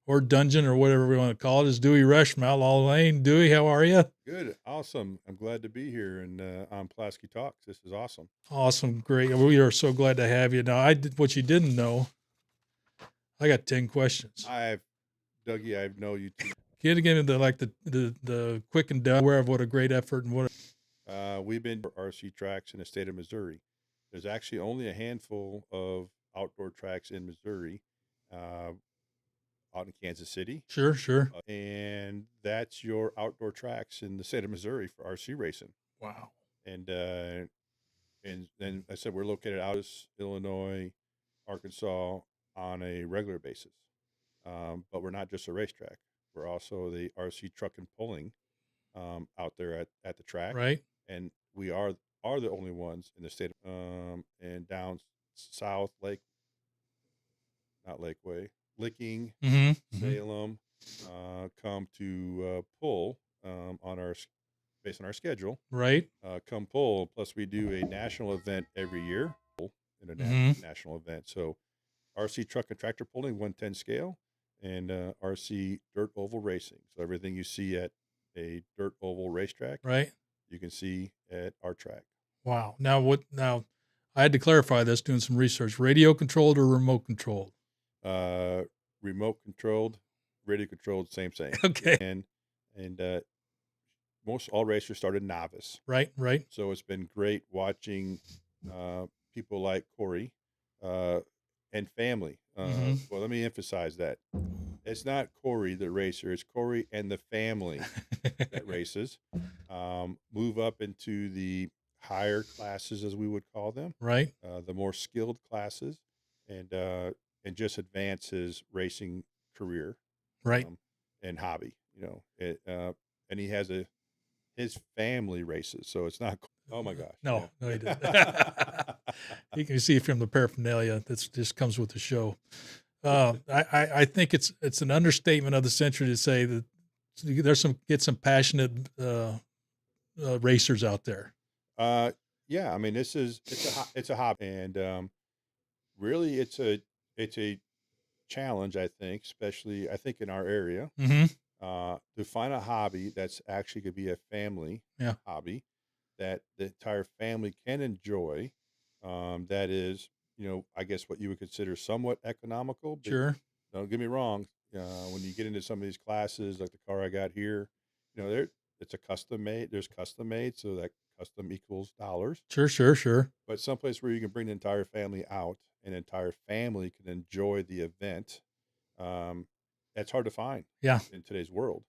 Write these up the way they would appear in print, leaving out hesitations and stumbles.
or dungeon or whatever we want to call it, is Dewey Rush from Outlaw Lane. Dewey, how are you? Good, awesome. I'm glad to be here and on Pulaski Talks. This is awesome. Awesome, great. We are so glad to have you. Now, I did what you didn't know. I got 10 questions. Dougie, I know you too. Get again the the quick and aware of what a great effort and what. We've been to RC tracks in the state of Missouri. There's actually only a handful of outdoor tracks in Missouri, uh, out in Kansas City, Sure, sure. and that's your outdoor tracks in the state of Missouri for RC racing. Wow. And then I said we're located out of Illinois, Arkansas on a regular basis. But we're not just a racetrack. We're also the RC truck and pulling out there at the track, Right. and we are the only ones in the state and down south Lake, not Lakeway, Licking, Mm-hmm. Salem, come to pull on our based on our schedule. Right. Come pull. Plus, we do a national event every year, in a national event. So, RC truck and tractor pulling 110 scale, and RC dirt oval racing. So everything you see at a dirt oval racetrack, Right. you can see at our track. Wow. Now what? Now, I had to clarify this doing some research. Radio controlled or remote controlled? Remote controlled, radio controlled, same. Okay. And most all racers started novice. Right. Right. So it's been great watching people like Corey and family. Well, let me emphasize that. It's not Corey the racer, it's Corey and the family that races. Move up into the higher classes, as we would call them, Right. the more skilled classes, and just advance his racing career, Right. and hobby. And he has his family races, so it's not. Oh my gosh! No, yeah. no, he didn't. You can see from the paraphernalia that just comes with the show. I think it's an understatement of the century to say that there's some passionate racers out there. Yeah, I mean, it's a hobby, and really, it's a challenge. I think, especially I think in our area, Mm-hmm. to find a hobby that's actually could be a family Yeah. hobby that the entire family can enjoy. That is, I guess what you would consider somewhat economical. But Sure. don't get me wrong. When you get into some of these classes, like the car I got here, there it's a custom made. There's custom made, so that custom equals dollars. Sure. Sure. Sure. But someplace where you can bring the entire family out, and the entire family can enjoy the event, um, that's hard to find Yeah. in today's world.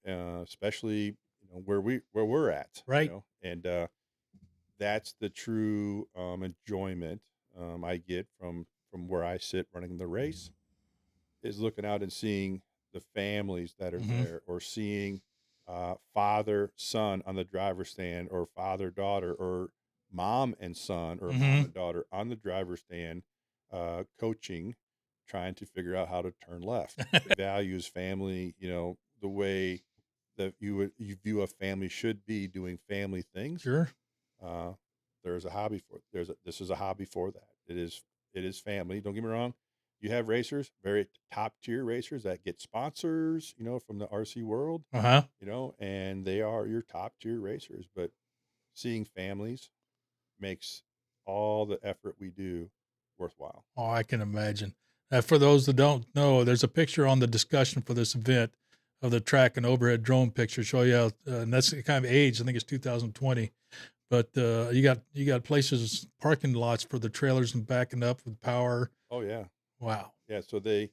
Especially where we're at. Right. And that's the true enjoyment I get from where I sit running the race, is looking out and seeing the families that are Mm-hmm. there, or seeing father son on the driver's stand, or father daughter, or mom and son, or mom Mm-hmm. and daughter on the driver's stand, coaching, trying to figure out how to turn left. The values family, the way that you view a family should be doing family things. Sure. uh, there's a hobby for it. This is a hobby for that. It is family. Don't get me wrong. You have racers, very top tier racers that get sponsors, from the RC world, Uh-huh. and they are your top tier racers. But seeing families makes all the effort we do worthwhile. Oh, I can imagine. For those that don't know, there's a picture on the discussion for this event of the track and overhead drone picture. Show you how, and that's the kind of age. I think it's 2020. But you got places, parking lots for the trailers and backing up with power. Oh yeah, Wow. yeah. So they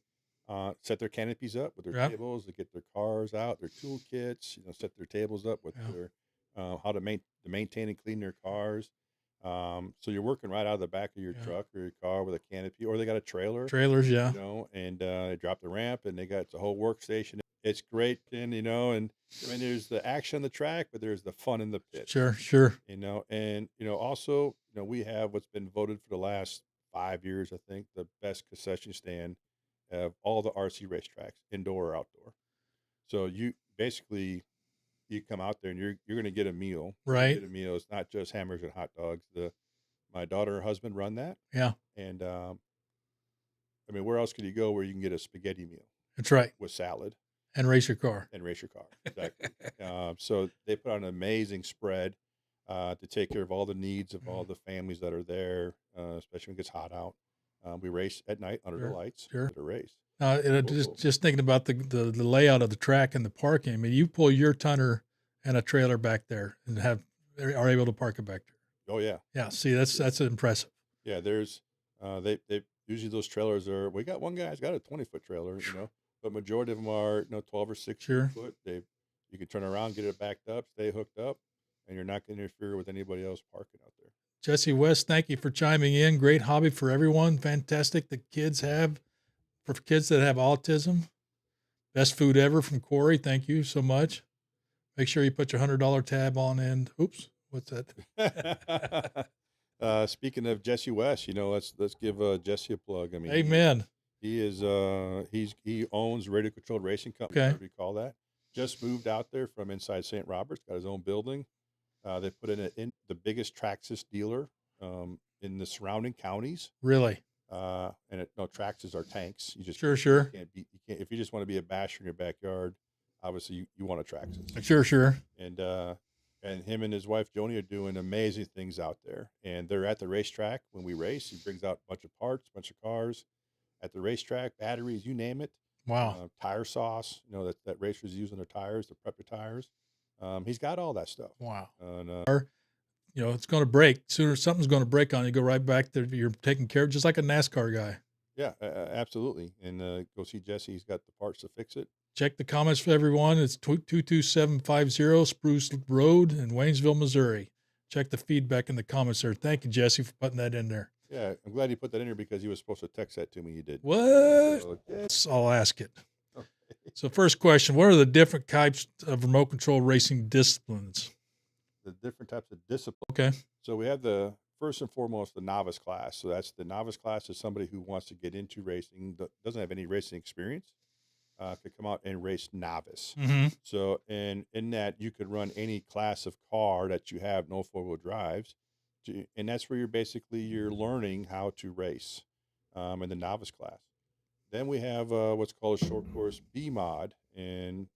set their canopies up with their Yeah. tables. They get their cars out, their toolkits. Set their tables up with Yeah. their how to maintain and clean their cars. So you're working right out of the back of your Yeah. truck or your car with a canopy, or they got a trailer, Trailers, yeah. and they drop the ramp, and they got the whole workstation. It's great, and I mean, there's the action on the track, but there's the fun in the pits. Sure, sure. And also, we have what's been voted for the last 5 years, I think, the best concession stand of all the RC racetracks, indoor or outdoor. So you basically, you come out there and you're going to get a meal. Right. Get a meal. It's not just hamburgers and hot dogs. My daughter and husband run that, Yeah. and I mean, where else could you go where you can get a spaghetti meal? That's right. with salad And race your car. and race your car. Exactly. So they put on an amazing spread to take care of all the needs of all the families that are there, especially when it gets hot out. We race at night under the lights. Sure. The race. And just thinking about the layout of the track and the parking. I mean, you pull your tonner and a trailer back there and are able to park it back there. Oh yeah. Yeah. See, that's impressive. Yeah. There's they usually those trailers are. We got one guy's got a 20-foot trailer, but majority of them are 12 or 16 foot. You can turn around, get it backed up, stay hooked up, and you're not going to interfere with anybody else parking out there. Jesse West, thank you for chiming in. Great hobby for everyone. Fantastic. For kids that have autism. Best food ever from Corey. Thank you so much. Make sure you put your $100 tab on. And oops, what's that? Speaking of Jesse West, let's give Jesse a plug. I mean, amen. He is he owns Radio Controlled Racing Company. Okay. Whatever you call that. Just moved out there from inside St. Roberts. Got his own building. They put in the biggest Traxxas dealer in the surrounding counties. Really? Traxxas are tanks. You just sure. You can't if you just want to be a basher in your backyard. Obviously, you want a Traxxas. Sure. And him and his wife Joni are doing amazing things out there. And they're at the racetrack when we race. He brings out a bunch of parts, a bunch of cars at the racetrack, batteries, you name it. Wow. Tire sauce, that racers use on their tires, the prep tires. He's got all that stuff. Wow. It's going to break sooner. Something's going to break on you. Go right back there. You're taking care of, just like a NASCAR guy. Yeah, absolutely. And go see Jesse. He's got the parts to fix it. Check the comments for everyone. It's 22750 Spruce Road in Waynesville, Missouri. Check the feedback in the comments there. Thank you, Jesse, for putting that in there. Yeah, I'm glad you put that in there because he was supposed to text that to me. You did. What? So, I'll ask it. Okay. So first question, what are the different types of remote control racing disciplines? The different types of disciplines. Okay. So we have first and foremost, the novice class. So that's the novice class is somebody who wants to get into racing, doesn't have any racing experience, could come out and race novice. Mm-hmm. So in that you could run any class of car that you have, no four-wheel drives. And that's where you're learning how to race in the novice class. Then we have what's called a short course B mod, and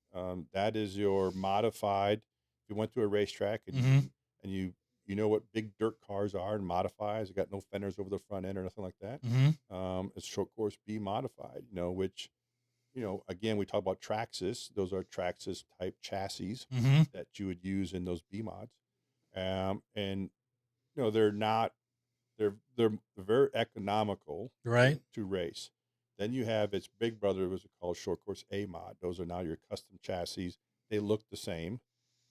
that is your modified. If you went to a racetrack and you know what big dirt cars are and modifies, it got no fenders over the front end or nothing like that. Mm-hmm. It's short course B modified, which again we talk about Traxxas. Those are Traxxas type chassis that you would use in those B mods, and they're very economical, right, to race. Then you have its big brother, was called short course A mod. Those are now your custom chassis. They look the same,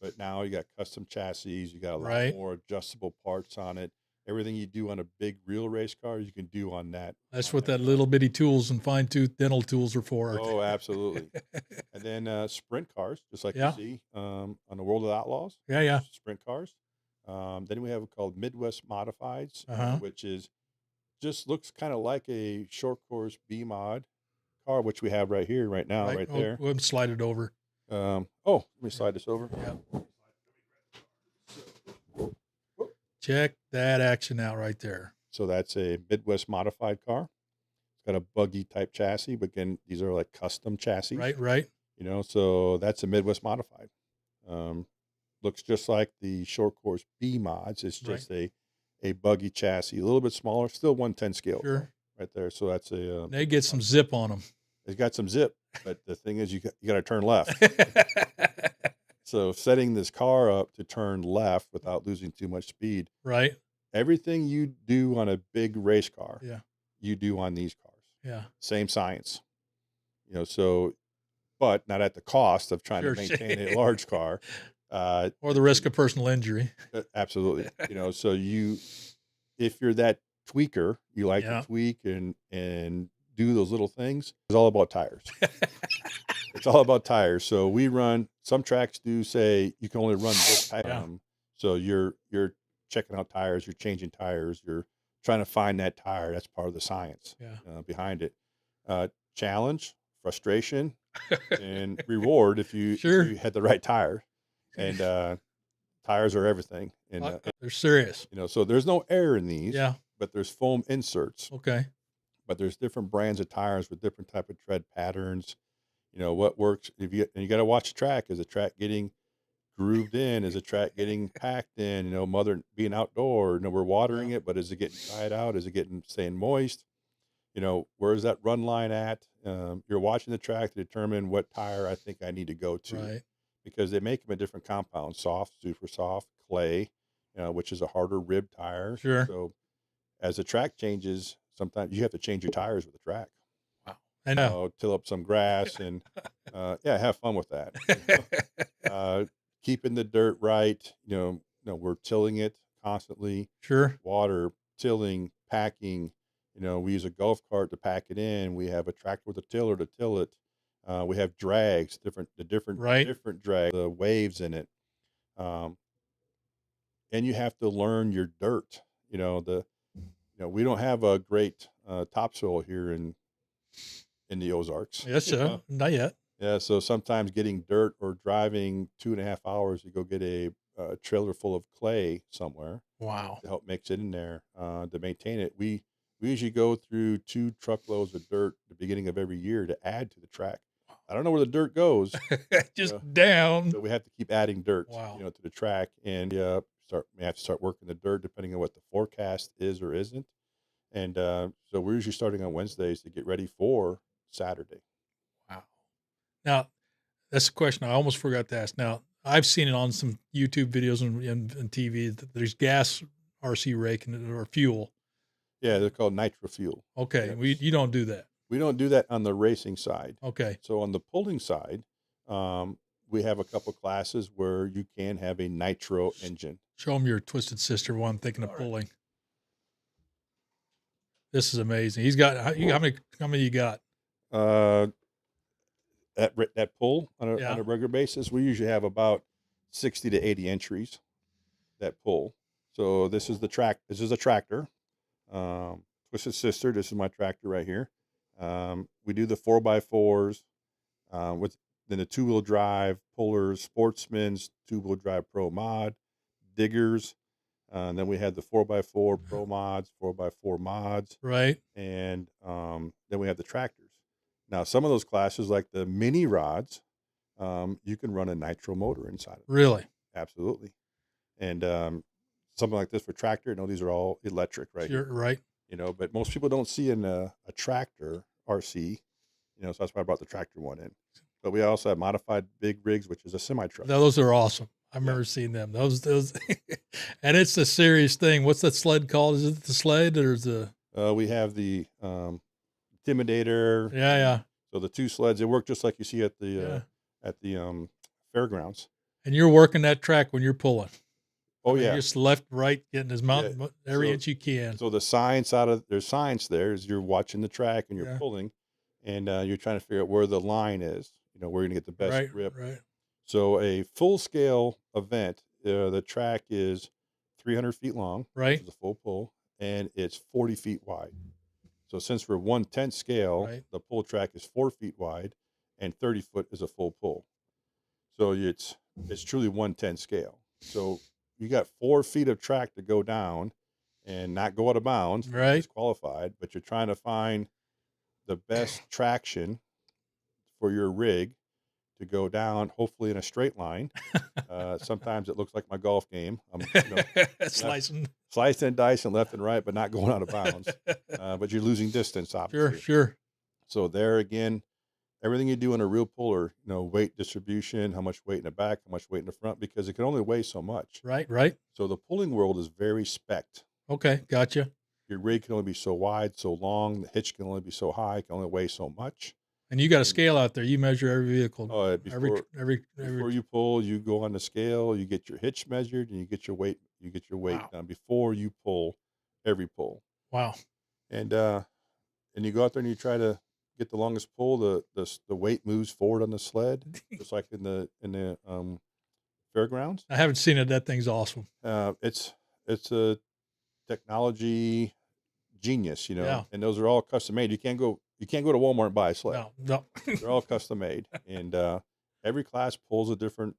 but now you got custom chassis. You got a lot more adjustable parts on it. Everything you do on a big real race car, you can do on that. That's what that little bitty tools and fine tooth dental tools are for. Oh, absolutely. And then sprint cars, just like you see on the World of Outlaws. Yeah. Sprint cars. Then we have called Midwest Modifieds, which is just looks kind of like a short course B mod car, which we have right here, right now, right there. We'll slide it over. Let me slide this over. Yeah. Check that action out right there. So that's a Midwest modified car. It's got a buggy type chassis, but again, these are like custom chassis. Right. So that's a Midwest modified. Looks just like the short course B mods. It's just a buggy chassis, a little bit smaller, still 110 scale. Sure. Right there. So that's a. They get some zip on them. It's got some zip, but the thing is, you got to turn left. So setting this car up to turn left without losing too much speed. Right. Everything you do on a big race car, you do on these cars. Yeah. Same science. But not at the cost of trying to maintain a large car. Or the risk of personal injury. Absolutely. So if you're that tweaker, you like to tweak and do those little things, it's all about tires. It's all about tires. So some tracks do say you can only run this type of them. So you're checking out tires, you're changing tires, you're trying to find that tire. That's part of the science behind it. Challenge, frustration, and reward if you had the right tire. And tires are everything. And they're serious. So there's no air in these. Yeah. But there's foam inserts. Okay. But there's different brands of tires with different type of tread patterns. what works. And you got to watch the track. Is the track getting grooved in? Is the track getting packed in? Mother being outdoor. We're watering Yeah. it, but is it getting dried out? Is it getting staying moist? Where's that run line at? You're watching the track to determine what tire I think I need to go to, Right. because they make them in different compounds: soft, super soft, clay, which is a harder rib tire. Sure. So as the track changes, sometimes you have to change your tires with the track. Wow. I know. Till up some grass and yeah, have fun with that. Keeping the dirt right. We're tilling it constantly. Sure. Water, tilling, packing. We use a golf cart to pack it in. We have a tractor with a tiller to till it. We have drags, different Right. drag, the waves in it. And you have to learn your dirt. We don't have a great topsoil here in the Ozarks. Yes, sir. Not yet. Yeah, so sometimes getting dirt or driving 2.5 hours to go get a trailer full of clay somewhere Wow. to help mix it in there to maintain it. We usually go through 2 truckloads of dirt at the beginning of every year to add to the track. I don't know where the dirt goes. Just down. So we have to keep adding dirt, Wow. to the track, and we have to start working the dirt depending on what the forecast is or isn't. And so we're usually starting on Wednesdays to get ready for Saturday. Wow. Now, that's a question I almost forgot to ask. Now, I've seen it on some YouTube videos and TV. There's gas RC raking or fuel. Yeah, they're called nitro fuel. Okay, Yes. you don't do that. We don't do that on the racing side. Okay, So on the pulling side, we have a couple classes where you can have a nitro engine. show them your Twisted Sister one. Thinking of All right. pulling. This is amazing. He's got how many you got? That pull on Yeah. a regular basis, we usually have about 60 to 80 entries that pull. So this is the track. This is a tractor. Twisted Sister. This is my tractor right here. We do the 4x4s with then the 2-wheel drive pullers, Sportsman's 2-wheel drive Pro Mod, diggers. And then we had the 4x4 Pro Mods, 4x4 mods, Right. and then we have the tractors. Now, some of those classes, like the mini rods, you can run a nitro motor inside of it. Really? Absolutely. And something like this for tractor, these are all electric, right? You're right. But most people don't see in a tractor RC, so that's why I brought the tractor one in. But we also have modified big rigs, which is a semi truck. Those are awesome. I remember seeing them. Those, and it's a serious thing. What's that sled called? Is it the sled or the? We have the Intimidator. Yeah. So the 2 sleds, they work just like you see at the fairgrounds. And you're working that track when you're pulling. Oh, yeah. Just left, right, getting as mountain every inch you can. So there's science there as you're watching the track and you're pulling, and you're trying to figure out where the line is. Where you're gonna get the best grip. Right. So a full scale event, the track is 300 feet long. Right. It's a full pull, and it's 40 feet wide. So since we're 1/10 scale, the pull track is 4 feet wide, and 30 foot is a full pull. So it's truly 1/10 scale. So you got 4 feet of track to go down, and not go out of bounds. Right. Disqualified, but you're trying to find the best traction for your rig to go down, hopefully in a straight line. Sometimes it looks like my golf game. I'm slicing and dicing left and right, but not going out of bounds. But you're losing distance, obviously. Sure. So there again, everything you do in a real puller, weight distribution, how much weight in the back, how much weight in the front, because it can only weigh so much. Right. So the pulling world is very spec'd. Okay, gotcha. Your rig can only be so wide, so long. The hitch can only be so high, can only weigh so much. And you got a scale out there. You measure every vehicle. Before you pull, you go on the scale. You get your hitch measured, and you get your weight. Done before you pull every pull. Wow. And you go out there and you try to get the longest pull. The weight moves forward on the sled, just like in the fairgrounds. I haven't seen it. That thing's awesome. It's a technology genius, Yeah. And those are all custom made. You can't go to Walmart and buy a sled. No. They're all custom made, and every class pulls a different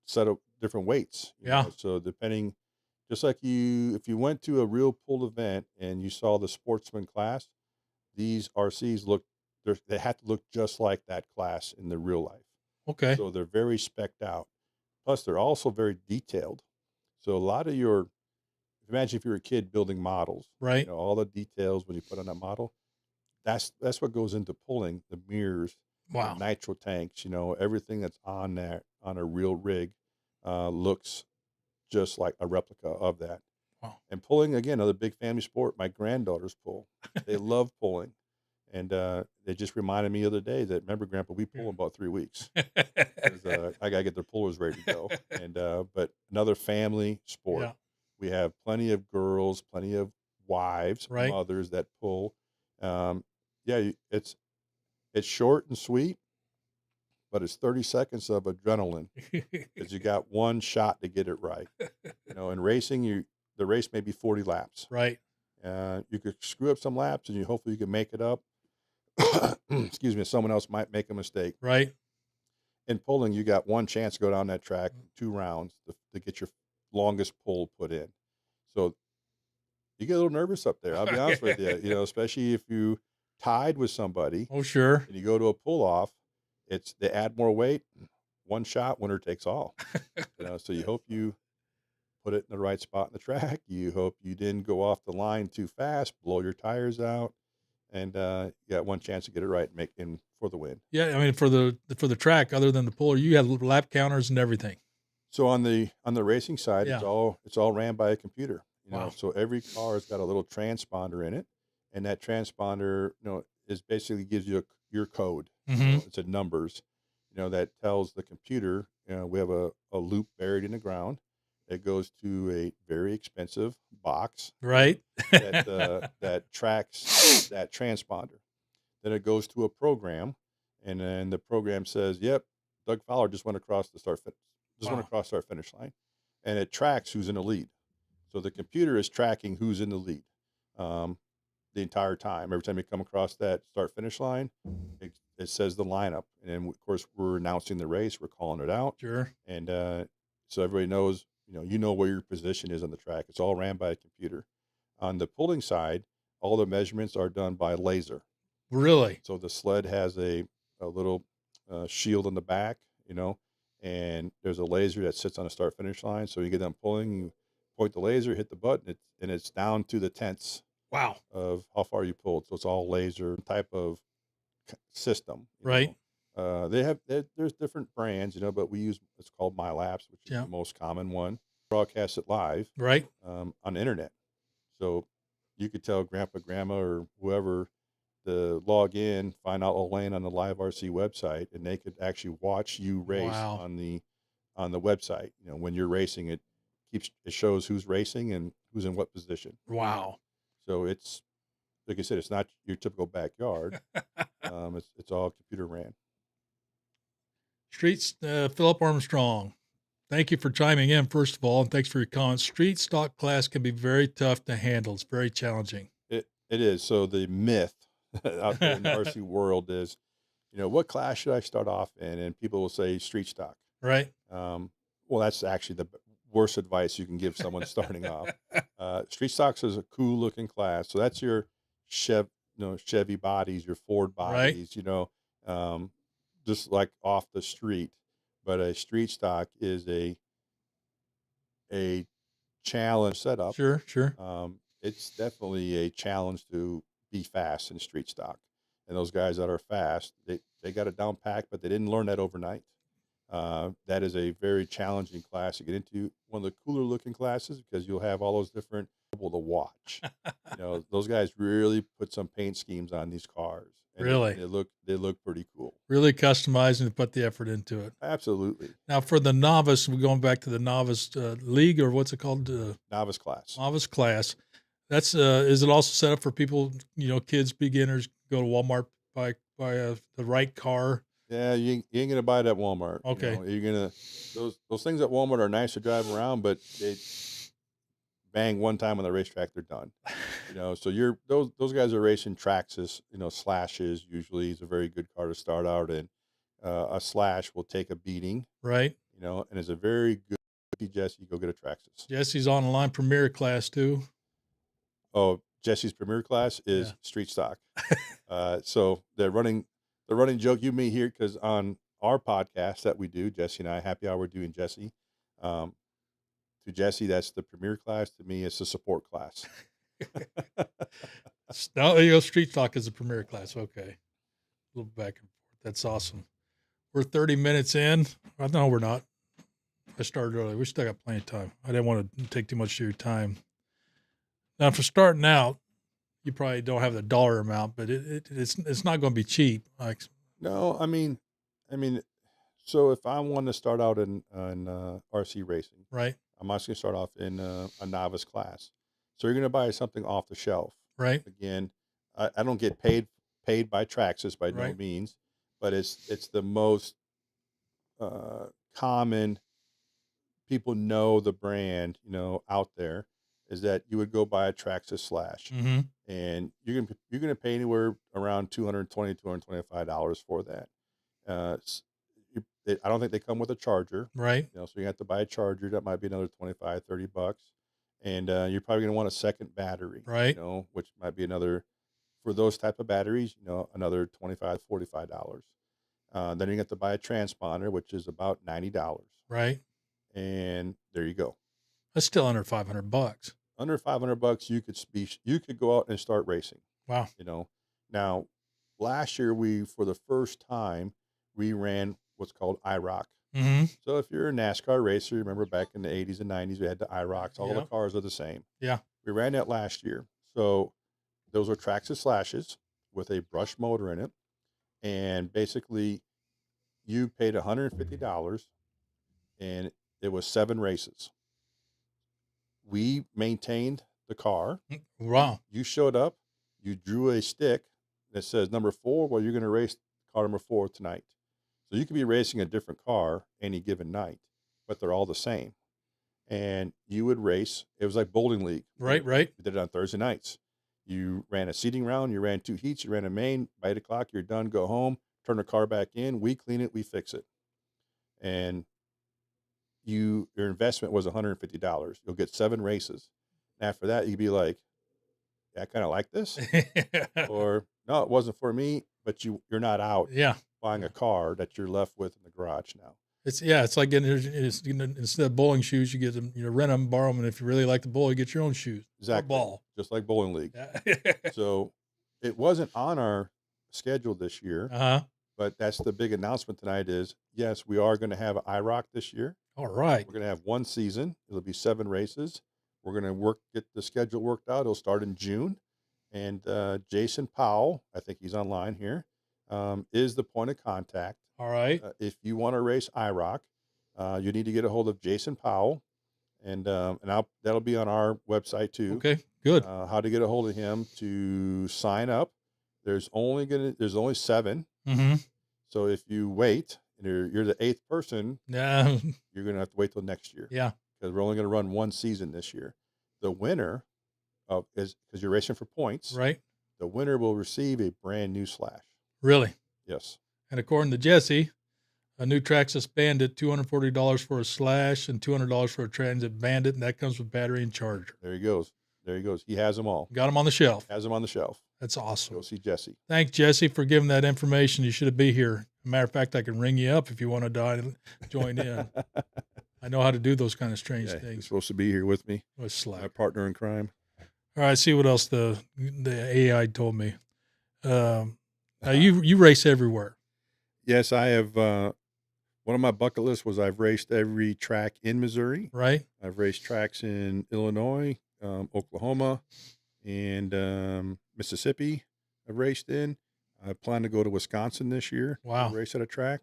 set of different weights. you know. So depending, just like if you went to a real pull event and you saw the sportsman class, these RCs look they have to look just like that class in the real life. Okay. So they're very specced out. Plus, they're also very detailed. So a lot of your, imagine if you're a kid building models, Right. all the details when you put on that model, that's what goes into pulling the mirrors, the Wow. nitro tanks, everything that's on there on a real rig looks just like a replica of that. Wow. And pulling, again, another big family sport. My granddaughters pull. They love pulling. And they just reminded me the other day that, remember, Grandpa, we pull in about 3 weeks. I got to get their pullers ready to go. And but another family sport. Yeah. We have plenty of girls, plenty of wives, Right. mothers that pull. Yeah, it's short and sweet, but it's 30 seconds of adrenaline because you got one shot to get it right. In racing, the race may be 40 laps. Right. You could screw up some laps, and hopefully you can make it up. Excuse me, someone else might make a mistake. Right. In pulling, you got one chance to go down that track, 2 rounds to get your longest pull put in. So you get a little nervous up there. I'll be honest with you. Especially if you tied with somebody. Oh, sure. And you go to a pull off, they add more weight. One shot, winner takes all. So you hope you put it in the right spot in the track. You hope you didn't go off the line too fast, blow your tires out, and you got one chance to get it right and make in for the win. Yeah, I mean, for the track, other than the puller, you have lap counters and everything. So on the racing side, Yeah. it's all ran by a computer. Wow. So every car has got a little transponder in it, and that transponder, is basically gives you your code. Mm-hmm. It's a numbers, that tells the computer. We have a loop buried in the ground. It goes to a very expensive box, Right. that tracks that transponder. Then it goes to a program, and then the program says, "Yep, Doug Fowler just went across the went across start finish line," and it tracks who's in the lead. So the computer is tracking who's in the lead the entire time. Every time you come across that start finish line, it says the lineup, and then of course we're announcing the race, we're calling it out, Sure. and so everybody knows. You know where your position is on the track. It's all ran by a computer. On the pulling side, all the measurements are done by laser. Really? So the sled has a little shield on the back, and there's a laser that sits on the start finish line. So you get them pulling, you point the laser, hit the button, and it's down to the tenths. Wow. Of how far you pulled. So it's all laser type of system. Right. There's different brands, but we use it's called MyLapse, which is the most common one. Broadcast it live, right, on the internet. So you could tell Grandpa, Grandma, or whoever to log in, find out Elaine on the Live RC website, and they could actually watch you race on the website. When you're racing, it shows who's racing and who's in what position. Wow. So it's, like I said, it's not your typical backyard. It's all computer ran. Streets, Philip Armstrong, thank you for chiming in, first of all, and thanks for your comments. Street stock class can be very tough to handle. It's very challenging. It is. So the myth out there in the RC world is, what class should I start off in? And people will say street stock. Right. Well, that's actually the worst advice you can give someone starting off. Street stocks is a cool looking class. So that's your Chevy bodies, your Ford bodies, right. Just like off the street. But a street stock is a challenge setup. Sure. It's definitely a challenge to be fast in street stock. And those guys that are fast, they got it down packed, but they didn't learn that overnight. That is a very challenging class to get into. One of the cooler looking classes because you'll have all those different people to watch. Those guys really put some paint schemes on these cars. And really, they look pretty cool. Really customizing to put the effort into it. Absolutely. Now for the novice, we're going back to the novice league, or what's it called? Novice class. Novice class. That's is it also set up for people? Kids, beginners, go to Walmart, buy the right car. Yeah, you ain't gonna buy it at Walmart. Okay. You're gonna those things at Walmart are nice to drive around, but they bang one time on the racetrack, they're done. So those guys are racing Traxxas, Slashes usually is a very good car to start out in. A Slash will take a beating. Right. And it's a very good Jesse, go get a Traxxas. Jesse's on the line premier class too. Oh, Jesse's premier class is Yeah. street stock. So the running joke you may hear, because on our podcast that we do, Jesse and I, Happy Hour, doing Jesse. To Jesse, that's the premier class. To me, it's the support class. No, you know, street stock is a premier class. Okay. A little back and forth. That's awesome. We're 30 minutes in. No, we're not. I started early. We still got plenty of time. I didn't want to take too much of your time. Now, for starting out, you probably don't have the dollar amount, but it's not going to be cheap. Like, No, I mean, so if I want to start out in RC racing, right, I'm also going to start off in a novice class. So you're going to buy something off the shelf. right, Again, I don't get paid by Traxxas by no right, means, but it's the most common. People know the brand, out there, is that you would go buy a Traxxas Slash, mm-hmm, and you're gonna pay anywhere around $220, $225 for that. I don't think they come with a charger, right, so you have to buy a charger. That might be another 25, $30, and you're probably gonna want a second battery, right, which might be another, for those type of batteries, another $25, $45. Then you have to buy a transponder, which is about $90. right. And there you go. That's still under $500. Under $500, you could go out and start racing. Wow. Now, last year for the first time, we ran what's called IROC. Mm-hmm. So if you're a NASCAR racer, remember back in the 80s and 90s, we had the IROCs. All the cars are the same. Yeah. We ran that last year. So those are Traxxas Slashes with a brush motor in it. And basically, you paid $150, and it was 7 races. We maintained the car. Wow. You showed up. You drew a stick that says number 4. Well, you're going to race car number 4 tonight. So you could be racing a different car any given night, but they're all the same. And you would race. It was like bowling league. Right. We did it on Thursday nights. You ran a seating round. You ran 2 heats. You ran a main. By 8 o'clock, you're done. Go home. Turn the car back in. We clean it. We fix it. And your investment was $150. You'll get 7 races. And after that, you'd be like, yeah, I kind of like this. Or, no, it wasn't for me, but you're not out buying a car that you're left with in the garage now. It's like instead of bowling shoes, you get them, rent them, borrow them, and if you really like the bowl, you get your own shoes. Exactly. Ball. Just like bowling league. Yeah. So it wasn't on our schedule this year. Uh-huh. But that's the big announcement tonight is, yes, we are going to have an IROC this year. All right. We're going to have 1 season. It'll be 7 races. We're going to get the schedule worked out. It'll start in June. And Jason Powell, I think he's online here, is the point of contact. All right. If you want to race IROC, you need to get a hold of Jason Powell. And that'll be on our website too. Okay, good. How to get a hold of him to sign up. There's only 7. Mm-hmm. So if you wait and you're the 8th person, Yeah. you're going to have to wait till next year. Yeah. Because we're only going to run 1 season this year. The winner is, because you're racing for points, Right. the winner will receive a brand new Slash. Really? Yes. And according to Jesse, a new Traxxas Bandit, $240 for a Slash and $200 for a Transit Bandit, and that comes with battery and charger. There he goes. He has them all. Got them on the shelf. Has them on the shelf. That's awesome. Go see Jesse. Thanks, Jesse, for giving that information. You should have been here. As a matter of fact, I can ring you up if you want to join in. I know how to do those kind of strange You're things. supposed to be here with me. With Slack. My partner in crime. All right, see what else the AI told me. Now you race everywhere. Yes, I have. One of my bucket lists was I've raced every track in Missouri. Right. I've raced tracks in Illinois, Oklahoma, and Mississippi. I've raced in. I plan to go to Wisconsin this year. Wow. To race at a track,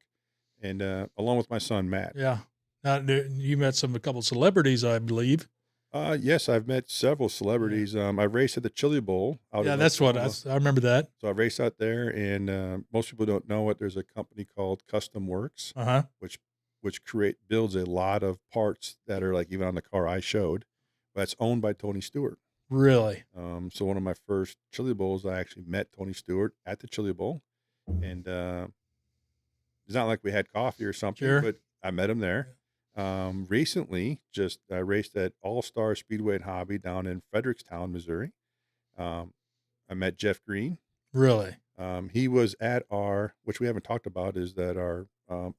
and along with my son Matt. Yeah. Now you met a couple celebrities, I believe. Yes, I've met several celebrities. I raced at the Chili Bowl. That's what I remember that. So I raced out there, and most people don't know it. There's a company called Custom Works, which builds a lot of parts that are like even on the car I showed. That's owned by Tony Stewart. Really? So one of my first Chili Bowls, I actually met Tony Stewart at the Chili Bowl, and it's not like we had coffee or something, Sure. but I met him there. Recently, I raced at All Star Speedway and Hobby down in Frederickstown, Missouri. Um, I met Jeff Green. Really? He was at our, which we haven't talked about, is that our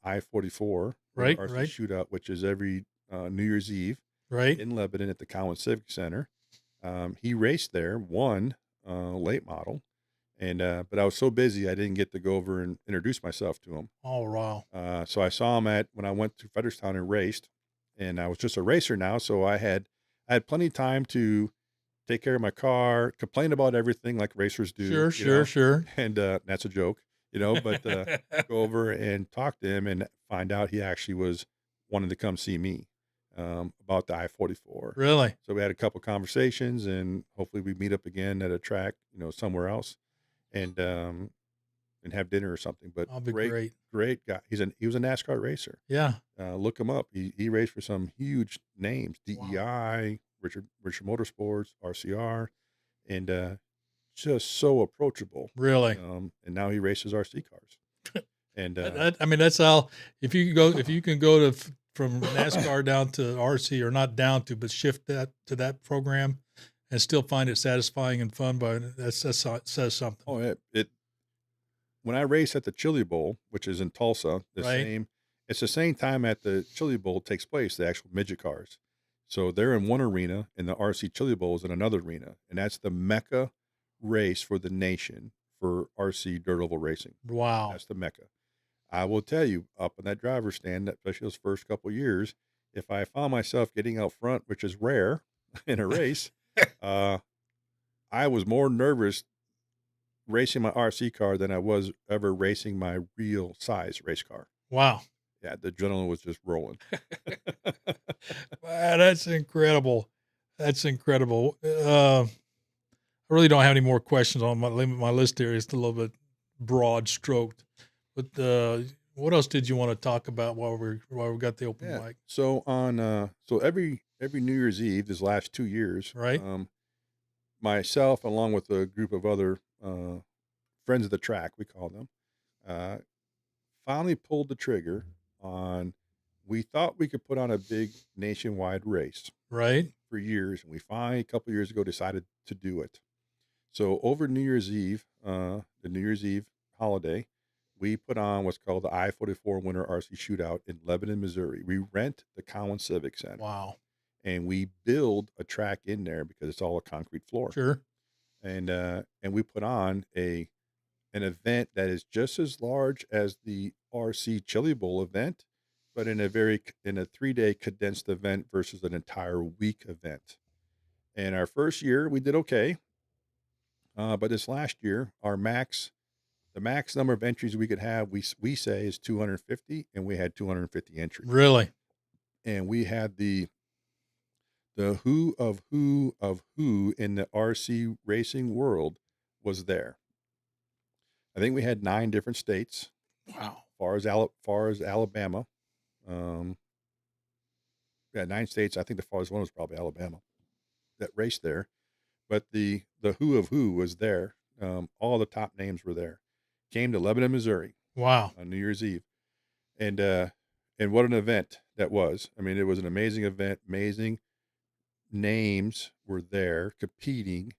I-44 Winter Right, RC right, Shootout, which is every New Year's Eve right. in Lebanon at the Cowan Civic Center. He raced there, won late model, and but I was so busy I didn't get to go over and introduce myself to him. Oh, wow. So I saw him when I went to Frederickstown and raced, and I was just a racer now, so I had plenty of time to take care of my car, complain about everything like racers do, Sure, sure, sure. and that's a joke, but go over and talk to him and find out he actually was wanting to come see me about the I-44. Really? So we had a couple conversations, and hopefully we meet up again at a track, somewhere else, and have dinner or something. But I'll be great, great. great guy. He was a NASCAR racer. Yeah. Look him up. He raced for some huge names: Wow. DEI, Richard Motorsports, RCR, and just so approachable. Really? And now he races RC cars. And I mean, that's how. If you can go from NASCAR down to RC, or not down to, but shift that to that program, and still find it satisfying and fun, but that says something. oh, when I race at the Chili Bowl, which is in Tulsa, Right. it's the same time at the Chili Bowl takes place, the actual midget cars. So they're in one arena, and the RC Chili Bowl is in another arena, and that's the Mecca race for the nation for RC dirt oval racing. Wow. That's the Mecca. I will tell you, up in that driver's stand, especially those first couple of years, if I found myself getting out front, which is rare in a race, I was more nervous racing my RC car than I was ever racing my real size race car. Wow. Yeah, the adrenaline was just rolling. Wow, that's incredible. That's incredible. I really don't have any more questions on my list here. It's a little bit broad stroked, but what else did you want to talk about while we got the open mic? So every New Year's Eve, this last 2 years, Right. Myself along with a group of other friends of the track, we call them, finally pulled the trigger on. We thought we could put on a big nationwide race, Right. for years, and we finally a couple years ago decided to do it. So over New Year's Eve, the New Year's Eve holiday, we put on what's called the I-44 Winter RC Shootout in Lebanon, Missouri. We rent the Cowan Civic Center. Wow. And we build a track in there because it's all a concrete floor. Sure. And we put on an event that is just as large as the RC Chili Bowl event, but in a 3-day condensed event versus an entire week event. And our first year we did okay, but this last year the max number of entries we could have, we say, is 250, and we had 250 entries. Really? And we had the who of who of who in the RC racing world was there. I think we had 9 different states. Wow. Far as Alabama. 9 states. I think the farthest one was probably Alabama that raced there. But the who of who was there. All the top names were there. Came to Lebanon, Missouri. Wow. On New Year's Eve. And what an event that was. I mean, it was an amazing event. Amazing names were there competing.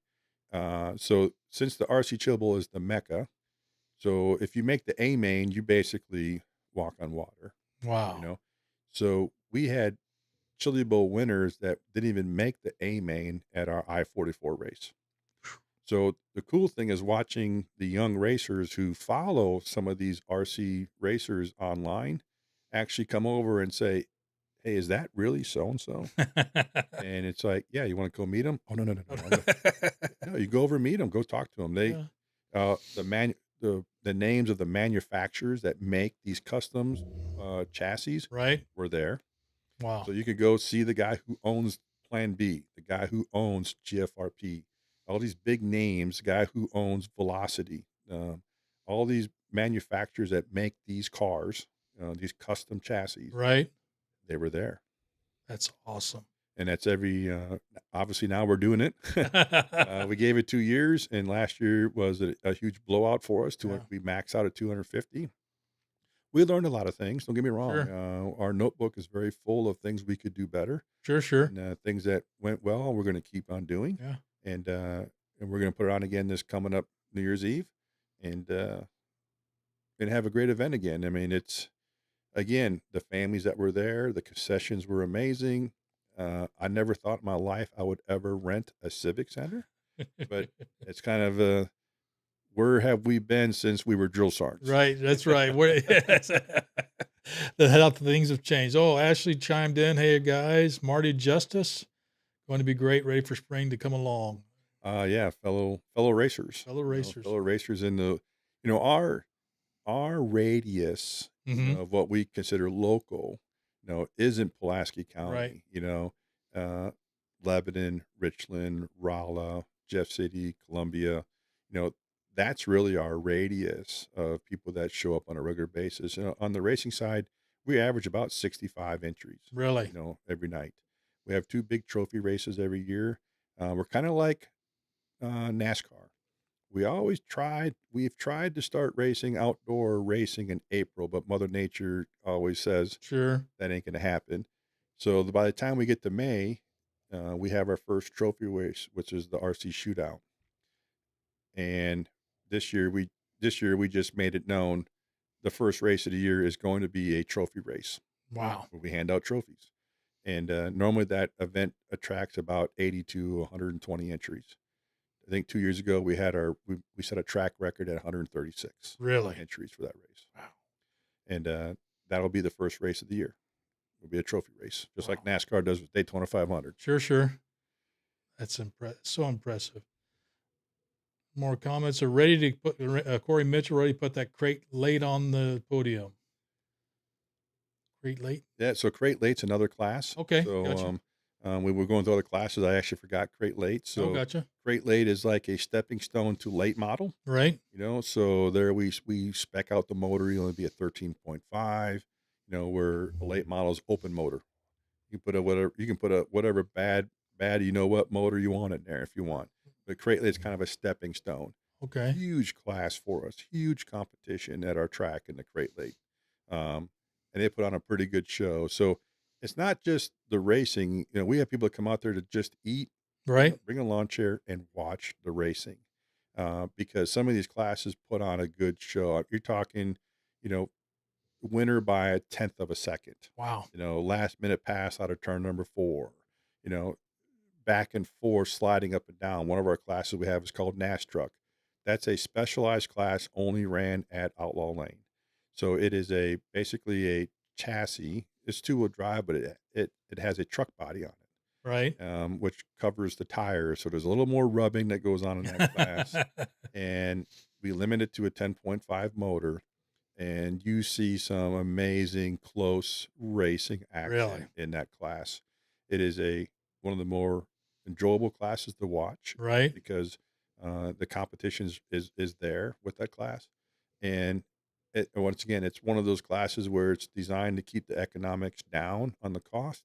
So since the RC Chill Bowl is the Mecca, so if you make the A main, you basically walk on water. Wow. So we had Chili Bowl winners that didn't even make the A main at our I-44 race. So the cool thing is watching the young racers who follow some of these RC racers online actually come over and say, "Hey, is that really so-and-so?" And it's like, "Yeah, you want to go meet them?" "Oh, no. No, you go over and meet them. Go talk to them." The names of the manufacturers that make these customs chassis Right. were there. Wow. So you could go see the guy who owns Plan B, the guy who owns GFRP, all these big names, the guy who owns Velocity, all these manufacturers that make these cars, these custom chassis. Right. They were there. That's awesome. And that's obviously now we're doing it. We gave it 2 years, and last year was a huge blowout for us. We maxed out at 250. We learned a lot of things. Don't get me wrong. Sure. Our notebook is very full of things we could do better. Sure. And things that went well, we're going to keep on doing. Yeah. And and we're going to put it on again this coming up New Year's Eve, and gonna have a great event again. I mean, it's again the families that were there, the concessions were amazing. I never thought in my life I would ever rent a civic center, but it's kind of where have we been since we were drill sergeants? Right, that's right. Where yes. The how things have changed. Oh, Ashley chimed in. Hey guys, Marty Justice, going to be great. Ready for spring to come along. Yeah, fellow racers, Fellow racers. fellow racers in the, our radius, Mm-hmm. of what we consider local, isn't Pulaski Right. County, Lebanon, Richland, Rolla, Jeff City, Columbia, that's really our radius of people that show up on a regular basis. On the racing side, we average about 65 entries, Really. every night. We have 2 big trophy races every year. We're kind of like NASCAR. We've tried to start racing outdoor racing in April, but Mother Nature always says Sure. that ain't going to happen. So by the time we get to May, we have our first trophy race, which is the RC Shootout. And this year we just made it known the first race of the year is going to be a trophy race Wow. where we hand out trophies. And normally that event attracts about 80 to 120 entries. I think 2 years ago we had we set a track record at 136 Really. entries for that race. Wow. And that'll be the first race of the year. It'll be a trophy race, just like Wow. NASCAR does with Daytona 500. Sure. That's so impressive. More comments are ready to put Corey Mitchell ready to put that crate late on the podium. Crate late. Yeah, so crate late's another class. Okay, So gotcha. we were going through other classes. I actually forgot crate late. Oh, So gotcha. crate late is like a stepping stone to late model. Right. So there we spec out the motor. You'll only be at 13.5. Where a late model is open motor. You can put a whatever bad motor you want in there if you want. But crate late's kind of a stepping stone. Okay. Huge class for us. Huge competition at our track in the crate late. And they put on a pretty good show. So it's not just the racing. We have people that come out there to just eat, Right. bring a lawn chair, and watch the racing. Because some of these classes put on a good show. You're talking, winner by a tenth of a second. Wow. Last minute pass out of turn number 4. Back and forth sliding up and down. One of our classes we have is called NAS Truck. That's a specialized class only ran at Outlaw Lane. So it is basically a chassis. It's 2-wheel drive, but it has a truck body on it. Right. Which covers the tires. So there's a little more rubbing that goes on in that class. And we limit it to a 10.5 motor. And you see some amazing close racing action Really? in that class. It is one of the more enjoyable classes to watch. Right. Because the competition is there with that class. And once again, it's one of those classes where it's designed to keep the economics down on the cost,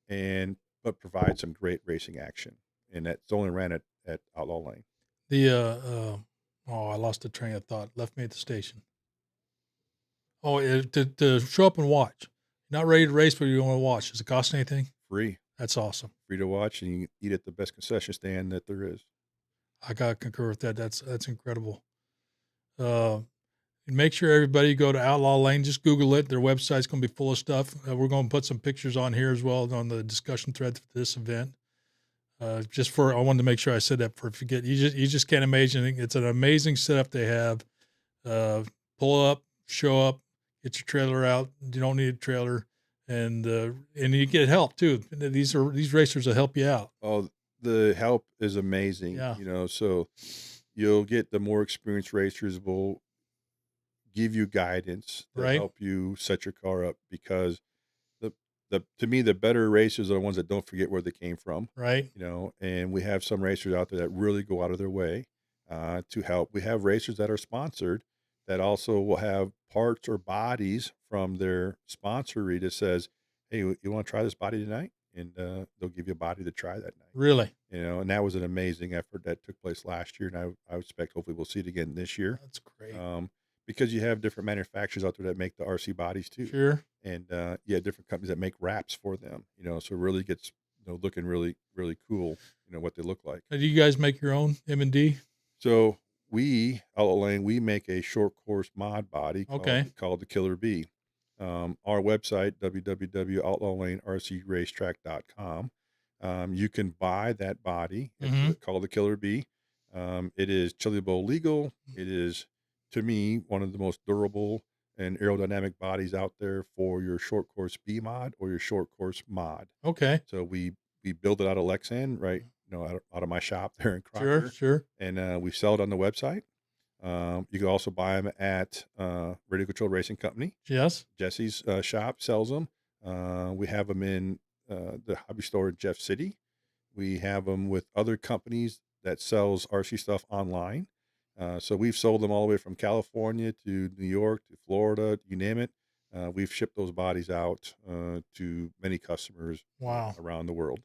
but provide some great racing action. And that's only ran at Outlaw Lane. I lost the train of thought. Left me at the station. Oh, to show up and watch. Not ready to race, but you want to watch. Does it cost anything? Free. That's awesome. Free to watch, and you can eat at the best concession stand that there is. I gotta concur with that. That's incredible. Make sure everybody go to Outlaw Lane. Just Google it. Their website's going to be full of stuff. We're going to put some pictures on here as well on the discussion thread for this event. I wanted to make sure I said that for forget. You just can't imagine. It's an amazing setup they have. Pull up, show up, get your trailer out. You don't need a trailer, and you get help too. These racers will help you out. Oh, the help is amazing. Yeah. So you'll get the more experienced racers will give you guidance to Right. help you set your car up, because to me the better racers are the ones that don't forget where they came from. Right. And we have some racers out there that really go out of their way to help. We have racers that are sponsored that also will have parts or bodies from their sponsory that says, hey, you want to try this body tonight? And they'll give you a body to try that night. Really? And that was an amazing effort that took place last year, and I expect hopefully we'll see it again this year. That's great. Because you have different manufacturers out there that make the RC bodies too. Sure. And you have different companies that make wraps for them, so it really gets looking really, really cool, what they look like. Do you guys make your own M&D? So we, Outlaw Lane, we make a short course mod body Okay. called the Killer Bee. Our website, www.outlawlanercracetrack.com. You can buy that body. It's Mm-hmm. called the Killer Bee. It is Chili Bowl legal. It is, to me, one of the most durable and aerodynamic bodies out there for your short course B mod or your short course mod. Okay. So we build it out of Lexan, right? Out of my shop there in Sure, Crocker, sure. and we sell it on the website. You can also buy them at Radio Control Racing Company. Yes. Jesse's shop sells them. We have them in the hobby store in Jeff City. We have them with other companies that sells RC stuff online. So we've sold them all the way from California to New York to Florida, you name it. We've shipped those bodies out to many customers Wow. around the world.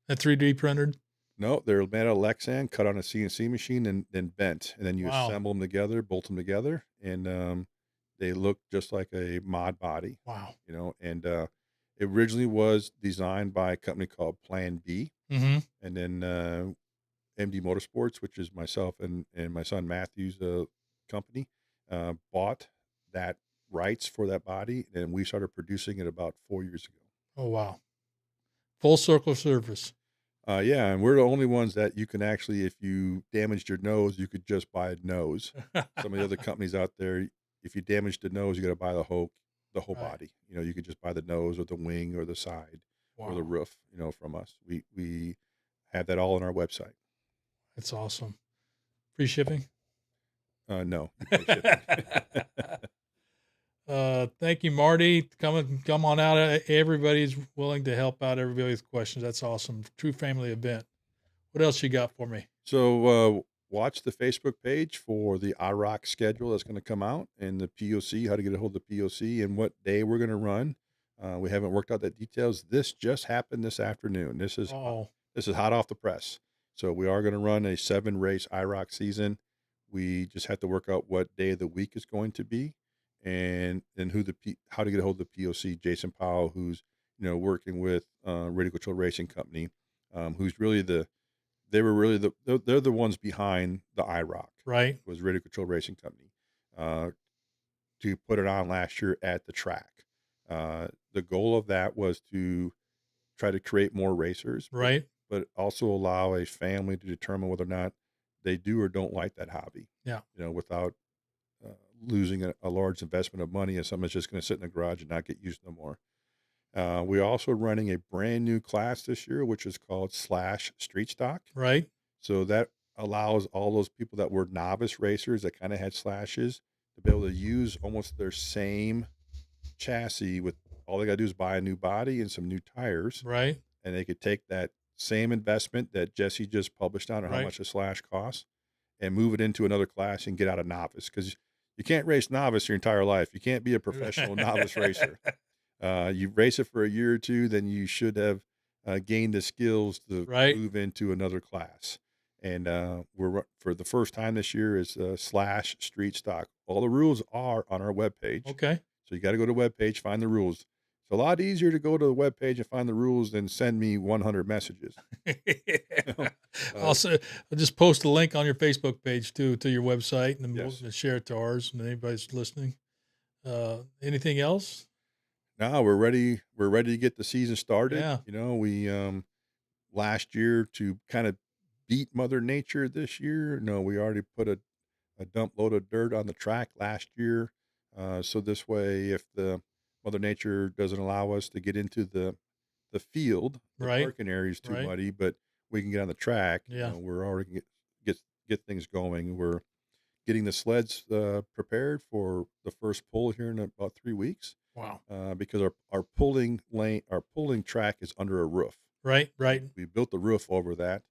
That 3D printed? No, they're made out of Lexan, cut on a CNC machine, and then bent, and then you Wow. assemble them together, bolt them together, and they look just like a mod body. Wow. And it originally was designed by a company called Plan B, Mm-hmm. and then MD Motorsports, which is myself and my son Matthew's company, bought that rights for that body, and we started producing it about 4 years ago. Oh, wow. Full circle service. Yeah, and we're the only ones that you can actually, if you damaged your nose, you could just buy a nose. Some of the other companies out there, if you damaged the nose, you got to buy the whole Right. body. You could just buy the nose or the wing or the side or the Wow. roof. From us, we have that all on our website. That's awesome. Free shipping? No, you pay shipping. Thank you, Marty. Come on out. Everybody's willing to help out everybody with questions. That's awesome. True family event. What else you got for me? So watch the Facebook page for the IROC schedule that's going to come out, and the POC, how to get a hold of the POC, and what day we're going to run. We haven't worked out the details. This just happened this afternoon. This is hot off the press. So we are going to run a 7-race IROC season. We just have to work out what day of the week is going to be, and how to get a hold of the POC. Jason Powell, who's working with Radio Control Racing Company, who's really they're the ones behind the IROC. Right. Was Radio Control Racing Company to put it on last year at the track. The goal of that was to try to create more racers, right, but also allow a family to determine whether or not they do or don't like that hobby. Yeah. Without losing a large investment of money, and something that's just going to sit in the garage and not get used no more. We're also running a brand new class this year, which is called Slash Street Stock. Right. So that allows all those people that were novice racers that kind of had slashes to be able to use almost their same chassis with all they got to do is buy a new body and some new tires. Right. And they could take that same investment that Jesse just published on, or how Right. much a slash costs, and move it into another class and get out of novice, because you can't race novice your entire life. You can't be a professional novice racer. You race it for a year or two, then you should have gained the skills to Right. move into another class. And we're for the first time this year is Slash Street Stock. All the rules are on our webpage. Okay. So you got to go to the webpage, find the rules. It's a lot easier to go to the webpage and find the rules than send me 100 messages. I'll just post a link on your Facebook page to your website, and then Yes. we'll share it to ours, and anybody's listening. Anything else? Now we're ready. We're ready to get the season started. Yeah. We last year, to kind of beat Mother Nature this year. No, we already put a dump load of dirt on the track last year. So this way, if the Mother Nature doesn't allow us to get into the field, the Right. parking area is too Right. muddy, but we can get on the track. Yeah. We're already get things going. We're getting the sleds prepared for the first pull here in about 3 weeks. Wow. Because our pulling track is under a roof. Right. Right. We built the roof over that,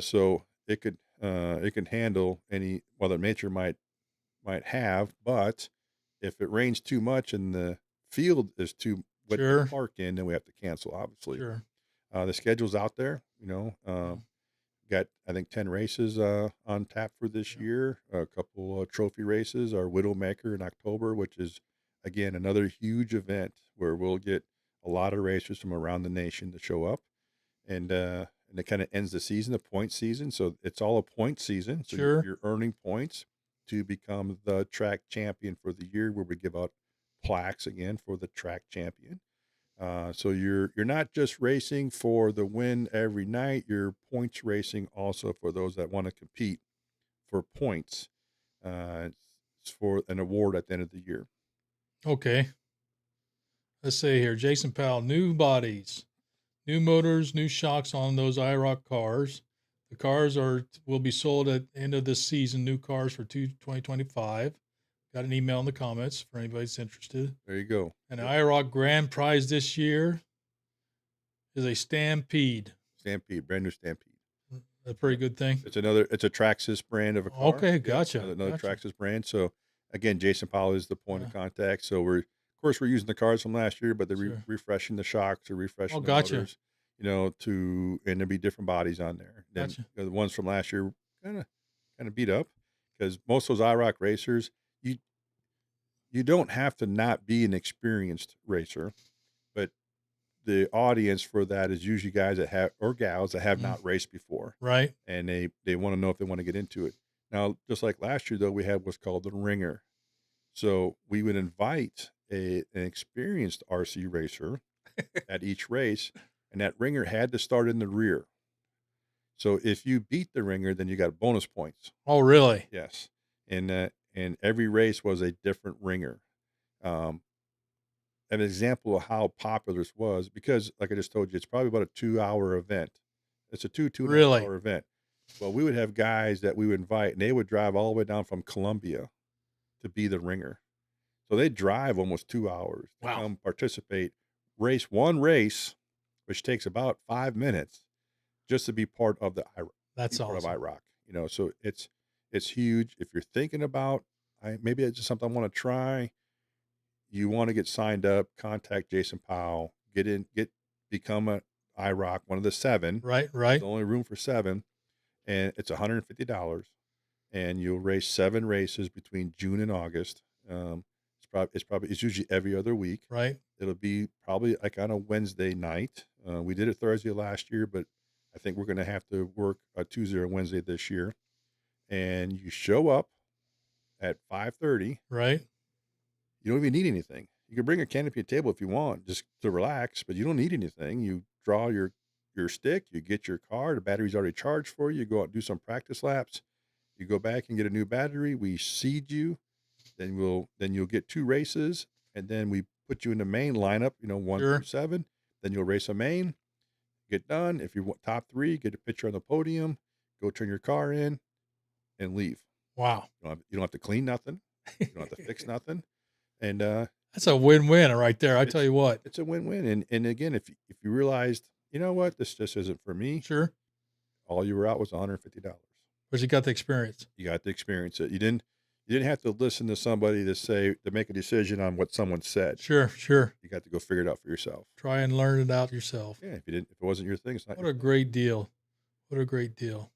so it can handle any Mother Nature might have. But if it rains too much and the field is too wet Sure. to park in, then we have to cancel, obviously. Sure. The schedule's out there. Got, I think, 10 races on tap for this year. A couple trophy races. Our Widowmaker in October, which is, again, another huge event where we'll get a lot of racers from around the nation to show up. and it kind of ends the season, the point season. So it's all a point season. So Sure. you're earning points to become the track champion for the year, where we give out plaques again for the track champion. So you're not just racing for the win every night. You're points racing also for those that want to compete for points. It's for an award at the end of the year. Okay. Let's say here, Jason Powell, new bodies, new motors, new shocks on those IROC cars. The cars will be sold at the end of this season, new cars for 2025. Got an email in the comments for anybody that's interested. There you go. And the IROC grand prize this year is a Stampede. Stampede, brand new Stampede. A pretty good thing. It's a Traxxas brand of a car. Okay, gotcha. Yeah, another gotcha. Traxxas brand. So again, Jason Powell is the point of contact. So we're using the cars from last year, but they're refreshing the shocks or refreshing the motors, and there'll be different bodies on there. Then the ones from last year kind of beat up, because most of those IROC racers, you don't have to not be an experienced racer, but the audience for that is usually guys that have, or gals that have not raced before. Right. And they want to know if they want to get into it. Now, just like last year, though, we had what's called the ringer. So we would invite an experienced RC racer at each race, and that ringer had to start in the rear. So if you beat the ringer, then you got bonus points. Oh, really? Yes. And every race was a different ringer. An example of how popular this was, because like I just told you, it's probably about a 2-hour event. It's a two and a half hour event. Well, we would have guys that we would invite, and they would drive all the way down from Columbia to be the ringer. So they drive almost 2 hours to come participate, race one race, which takes about 5 minutes, just to be part of the IROC. That's awesome. Part of IROC. So it's huge. If you're thinking about, maybe it's just something I want to try, you want to get signed up, contact Jason Powell, become an IROC, one of the 7. Right. There's only room for 7, and it's $150, and you'll race 7 races between June and August. It's usually every other week. Right. It'll be probably like on a Wednesday night. We did it Thursday last year, but I think we're going to have to work a Tuesday or Wednesday this year. And you show up at 5:30. Right. You don't even need anything. You can bring a canopy and table if you want, just to relax, but you don't need anything. You draw your stick, you get your car, the battery's already charged for you. You go out and do some practice laps. You go back and get a new battery. We seed you. Then you'll get 2 races, and then we put you in the main lineup, 1 through 7. Then you'll race a main, get done. If you want top 3, get a picture on the podium, go turn your car in, and leave. Wow. You don't have to clean nothing. You don't have to fix nothing. And that's a win-win right there. I tell you what, it's a win-win. And again, if you realized, you know what, this just isn't for me. Sure. All you were out was $150. But you got the experience. You got to experience it. You didn't have to listen to somebody to make a decision on what someone said. Sure. You got to go figure it out for yourself. Try and learn it out yourself. Yeah. If it wasn't your thing, it's not. What a great deal. What a great deal.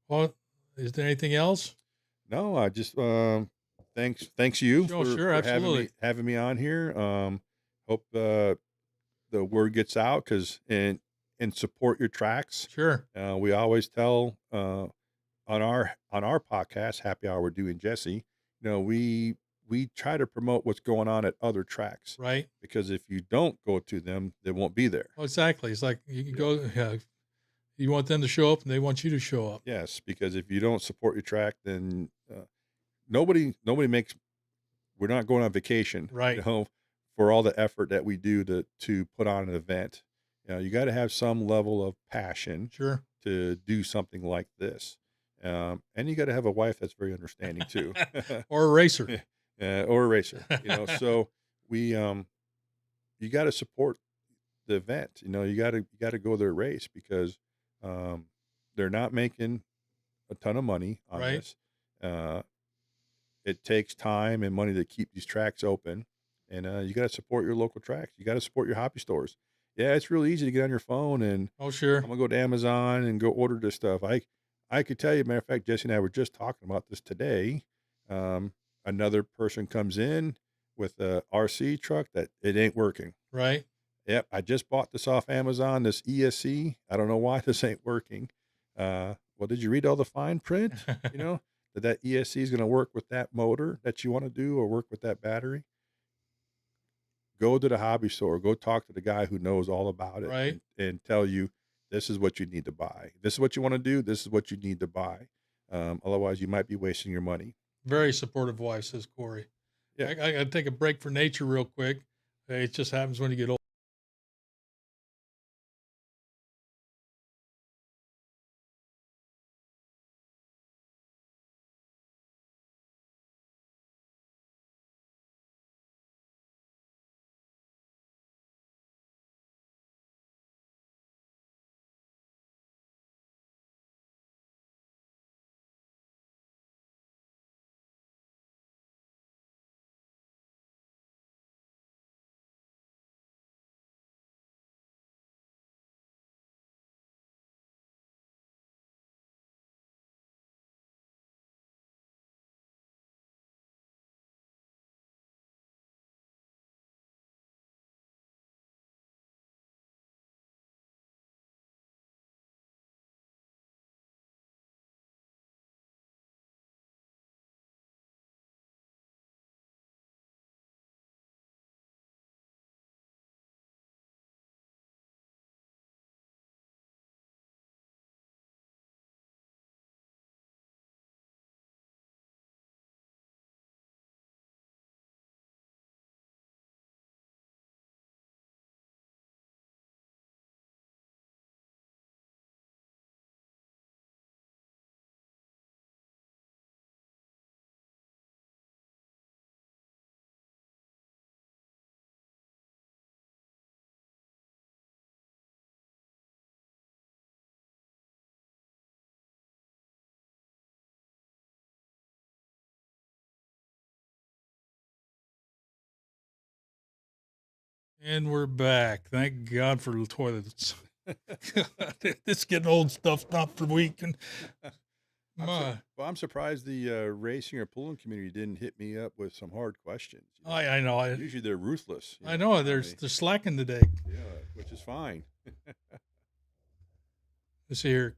Well, is there anything else? No, I just thanks you for having me on here. Hope the word gets out, and support your tracks. Sure. We always tell on our podcast, Happy Hour with Dewey and Jesse, we try to promote what's going on at other tracks. Right. Because if you don't go to them, they won't be there. Well, exactly. It's like you can go. You want them to show up, and they want you to show up. Yes, because if you don't support your track, then nobody makes. We're not going on vacation, right? For all the effort that we do to put on an event. You got to have some level of passion, sure, to do something like this, and you got to have a wife that's very understanding too, or a racer, or a racer. So we you got to support the event. You got to go to their race, because they're not making a ton of money on this. It takes time and money to keep these tracks open, and you got to support your local tracks. You got to support your hobby stores. Yeah, it's really easy to get on your phone and sure, I'm gonna go to Amazon and go order this stuff. I could tell you, matter of fact, Jesse and I were just talking about this today. Another person comes in with a RC truck that it ain't working. Right. Yep, I just bought this off Amazon, this ESC. I don't know why this ain't working. Well, did you read all the fine print? You know, that ESC is gonna work with that motor that you wanna do or work with that battery? Go to the hobby store, go talk to the guy who knows all about it Right. and tell you, "This is what you need to buy. This is what you wanna do, this is what you need to buy." Otherwise, you might be wasting your money. Very supportive wife, says Corey. Yeah. I got to take a break for nature real quick. It just happens when you get old. And we're back. Thank God for the toilets. This getting old stuff, not for week. And I'm surprised the, racing or pulling community didn't hit me up with some hard questions, you know? I know. Usually, they're ruthless, I know. They're they slacking today. yeah, which is fine. Let's see here.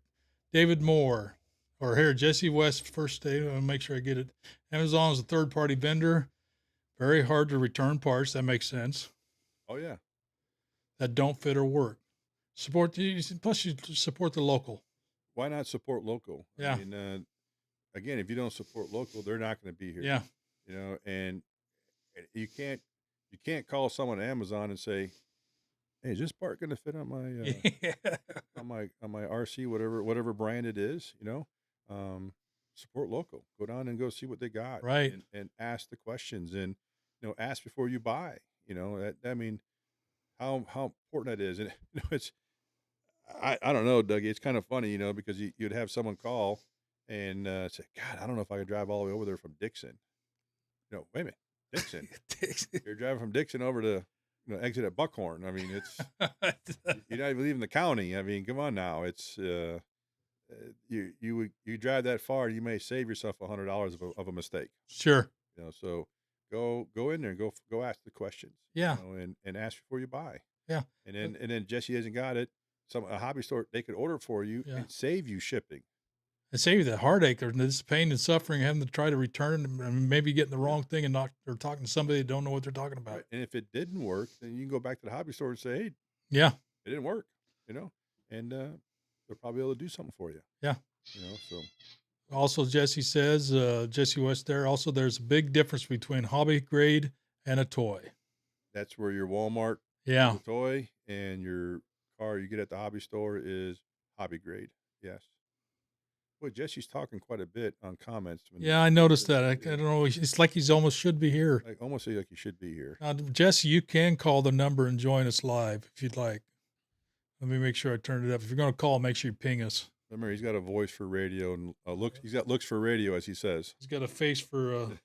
David Moore, or here Jesse West. First day. I'll make sure I get it. Amazon is a third party vendor. Very hard to return parts. That makes sense. Oh, yeah. That don't fit or work. Plus you support the local. Why not support local? Yeah. I mean, again, if you don't support local, they're not gonna be here. Yeah. You know, and you can't call someone at Amazon and say, "Hey, is this part gonna fit on my, Yeah. on my RC, whatever brand it is," you know? Support local. Go down and go see what they got Right. and ask the questions and, ask before you buy, I mean, how important that is, and, it's I don't know, Dougie, it's kind of funny, because you'd have someone call and, say, "God, I don't know if I could drive all the way over there from Dixon." "Wait a minute, Dixon? You're driving from Dixon over to, exit at Buckhorn." I mean, it's you're not even leaving the county. I mean, come on now. It's, you drive that far, you may save yourself $100 of a mistake, Sure. so go in there and go ask the questions, Yeah. and ask before you buy. Yeah. And then Jesse hasn't got it. A hobby store, they could order for you Yeah. and save you shipping. And save you the heartache or this pain and suffering, having to try to return and maybe getting the wrong thing and not or talking to somebody that don't know what they're talking about. Right. And if it didn't work, then you can go back to the hobby store and say, "Hey, Yeah. it didn't work," and they'll probably be able to do something for you. Yeah. So Also, Jesse says, Jesse West there, also there's a big difference between hobby grade and a toy. that's where your Walmart Yeah. toy and your car you get at the hobby store is hobby grade. Yes. Boy, Jesse's talking quite a bit on comments. Yeah, I noticed that. I don't know. It's like he's almost should be here. Like almost like you should be here. Jesse, you can call the number and join us live if you'd like. Let me make sure I turned it up. If you're going to call, make sure you ping us. Remember, he's got a voice for radio and he's got looks for radio, as he says. He's got a face for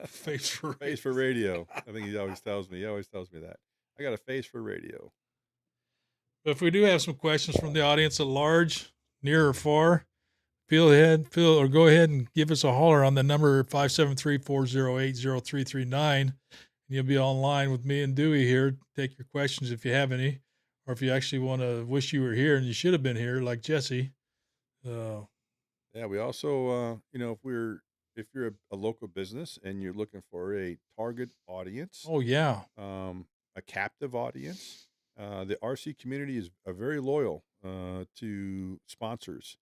face for radio. I think he always tells me. He always tells me that. I got a face for radio. But if we do have some questions from the audience at large, near or far, go ahead and give us a holler on the number 573-408-0339. And you'll be online with me and Dewey here. Take your questions if you have any, or if you actually want to wish you were here and you should have been here, like Jesse. Uh, Yeah, we also, if you're a local business and you're looking for a target audience, oh yeah, a captive audience, the RC community is very loyal to sponsors.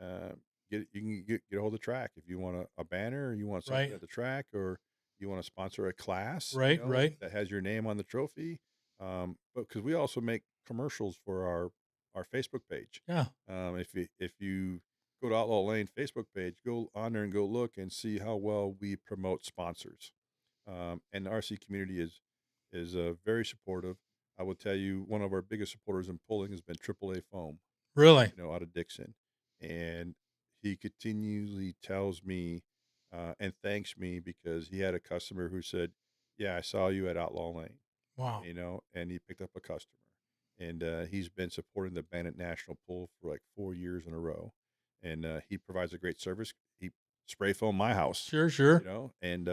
Uh, you can get a hold of the track if you want a banner, or you want something right, at the track, or you want to sponsor a class, right, right. that has your name on the trophy. But because we also make commercials for our Facebook page. Yeah, If you go to Outlaw Lane Facebook page, go on there and go look and see how well we promote sponsors. And the RC community is very supportive. I will tell you, one of our biggest supporters in pulling has been AAA Foam, really. out of Dixon, and he continually tells me and thanks me because he had a customer who said, "Yeah, I saw you at Outlaw Lane," Wow. and he picked up a customer, and he's been supporting the Bandit National Pool for like 4 years in a row, and he provides a great service. He spray foam my house, Sure, sure. and